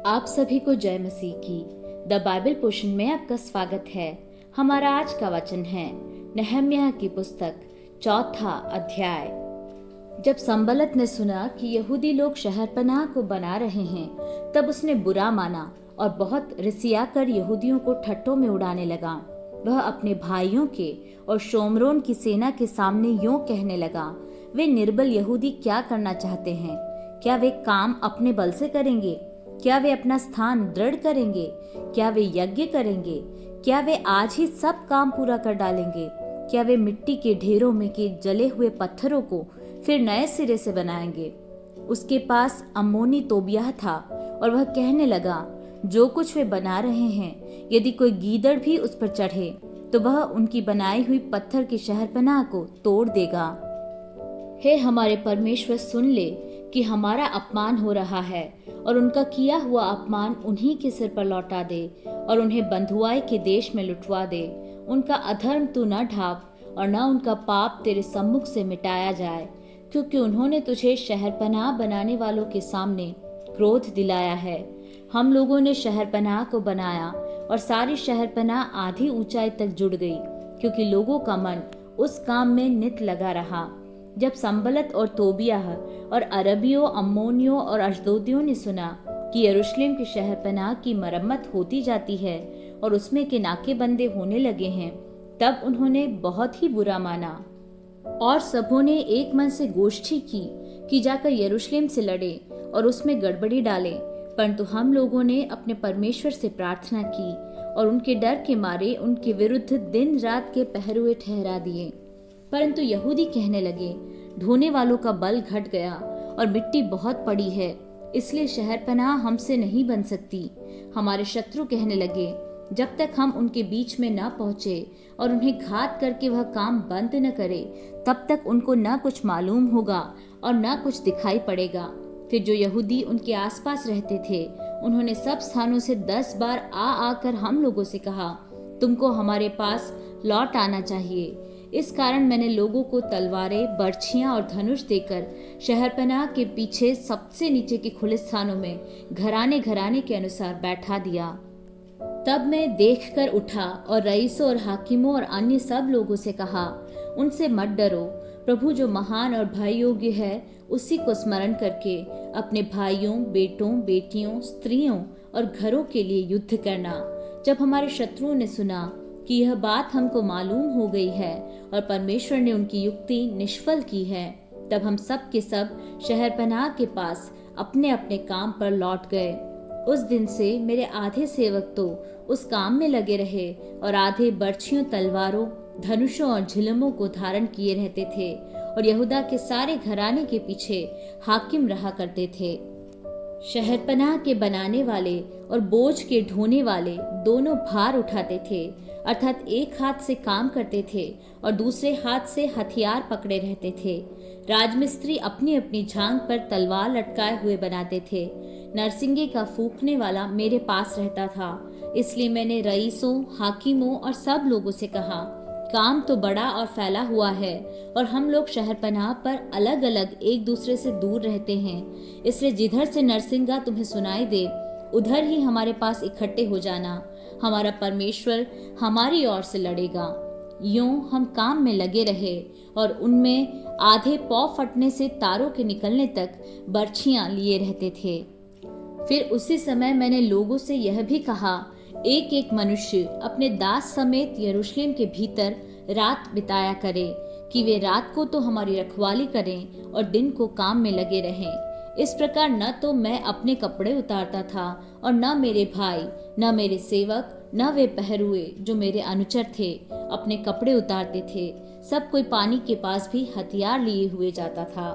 आप सभी को जय मसीह की द बाइबल पोर्शन में आपका स्वागत है। हमारा आज का वचन है नहम्याह की पुस्तक 4 अध्याय। जब संबलत ने सुना कि यहूदी लोग शहरपनाह को बना रहे हैं, तब उसने बुरा माना और बहुत रिसिया कर यहूदियों को ठट्टों में उड़ाने लगा। वह अपने भाइयों के और शोमरोन की सेना के सामने यूं कहने लगा, वे निर्बल यहूदी क्या करना चाहते हैं? क्या वे काम अपने बल से करेंगे? क्या वे अपना स्थान दृढ़ करेंगे? क्या वे यज्ञ करेंगे? क्या वे आज ही सब काम पूरा कर डालेंगे? क्या वे मिट्टी के ढेरों में के जले हुए पत्थरों को फिर नए सिरे से बनाएंगे? उसके पास अम्मोनी तोबियाह था और वह कहने लगा, जो कुछ वे बना रहे हैं, यदि कोई गीदड़ भी उस पर चढ़े तो वह उनकी बनाई हुई पत्थर की शहरपनाह को तोड़ देगा। हे हमारे परमेश्वर, सुन ले कि हमारा अपमान हो रहा है और उनका किया हुआ अपमान उन्हीं के सिर पर लौटा दे और उन्हें बंधुआई के देश में लुटवा दे। उनका अधर्म तू न ढाप और न उनका पाप तेरे सम्मुख से मिटाया जाए, क्योंकि उन्होंने तुझे शहरपनाह बनाने वालों के सामने क्रोध दिलाया है। हम लोगों ने शहरपनाह को बनाया और सारी शहरपनाह आधी ऊंचाई तक जुड़ गई, क्योंकि लोगों का मन उस काम में नित लगा रहा। जब संबलत और तोबियाह और अरबियों, अम्मोनियों और अशदोदियों ने सुना कि यरूशलेम की शहरपनाह की मरम्मत होती जाती है और उसमें के नाकेबंदी होने लगे हैं, तब उन्होंने बहुत ही बुरा माना और सबों ने एक मन से गोष्ठी की कि जाकर यरूशलेम से लड़े और उसमें गड़बड़ी डाले। परंतु हम लोगों ने अपने परमेश्वर से प्रार्थना की और उनके डर के मारे उनके विरुद्ध दिन रात के पहरुए ठहरा दिए। परंतु यहूदी कहने लगे, ढोने वालों का बल घट गया और मिट्टी बहुत पड़ी है, इसलिए शहरपनाह हमसे नहीं बन सकती। हमारे शत्रु कहने लगे, जब तक हम उनके बीच में न पहुंचे और उन्हें घात करके वह काम बंद न करे, तब तक उनको न कुछ मालूम होगा और न कुछ दिखाई पड़ेगा। फिर जो यहूदी उनके आसपास रहते थे, उन्होंने सब स्थानों से 10 बार आकर हम लोगों से कहा, तुमको हमारे पास लौट आना चाहिए। इस कारण मैंने लोगों को तलवारें, बर्छियां और धनुष देकर शहरपनाह के पीछे सबसे नीचे के खुले स्थानों में घराने घराने के अनुसार बैठा दिया। तब मैं देखकर उठा और रईसों और हाकिमों और अन्य सब लोगों से कहा, उनसे मत डरो। प्रभु जो महान और भय योग्य है, उसी को स्मरण करके अपने भाइयों, बेटों, बेटियों, स्त्रियों और घरों के लिए युद्ध करना। जब हमारे शत्रुओं ने सुना कि यह बात हमको मालूम हो गई है और परमेश्वर ने उनकी युक्ति निष्फल की है, तब हम सब के सब शहरपनाह के पास अपने अपने काम पर लौट गए। उस दिन से मेरे आधे सेवक तो उस काम में लगे रहे और आधे बर्छियों, तलवारों, धनुषों और झिलमों को धारण किए रहते थे और यहूदा के सारे घराने के पीछे हाकिम रहा करते थे। शहरपनाह के बनाने वाले और बोझ के ढोने वाले दोनों भार उठाते थे, अर्थात एक हाथ से काम करते थे और दूसरे हाथ से हथियार पकड़े रहते थे। राजमिस्त्री अपनी अपनी झांग पर तलवार लटकाए हुए बनाते थे। नरसिंगे का फूंकने वाला मेरे पास रहता था, इसलिए मैंने रईसों, हाकिमों और सब लोगों से कहा, काम तो बड़ा और फैला हुआ है और हम लोग शहरपनाह पर अलग अलग एक दूसरे से दूर रहते हैं, इसलिए जिधर से नरसिंगा तुम्हें सुनाई दे, उधर ही हमारे पास इकट्ठे हो जाना। हमारा परमेश्वर हमारी ओर से लड़ेगा। यूं हम काम में लगे रहे और उनमें आधे पौ फटने से तारों के निकलने तक बर्छियां लिए रहते थे। फिर उसी समय मैंने लोगों से यह भी कहा, एक एक मनुष्य अपने दास समेत यरूशलेम के भीतर रात बिताया करे, कि वे रात को तो हमारी रखवाली करें और दिन को काम में लगे रहें। इस प्रकार न तो मैं अपने कपड़े उतारता था और न मेरे भाई, न मेरे सेवक, न वे पहरुए जो मेरे अनुचर थे अपने कपड़े उतारते थे। सब कोई पानी के पास भी हथियार लिए हुए जाता था।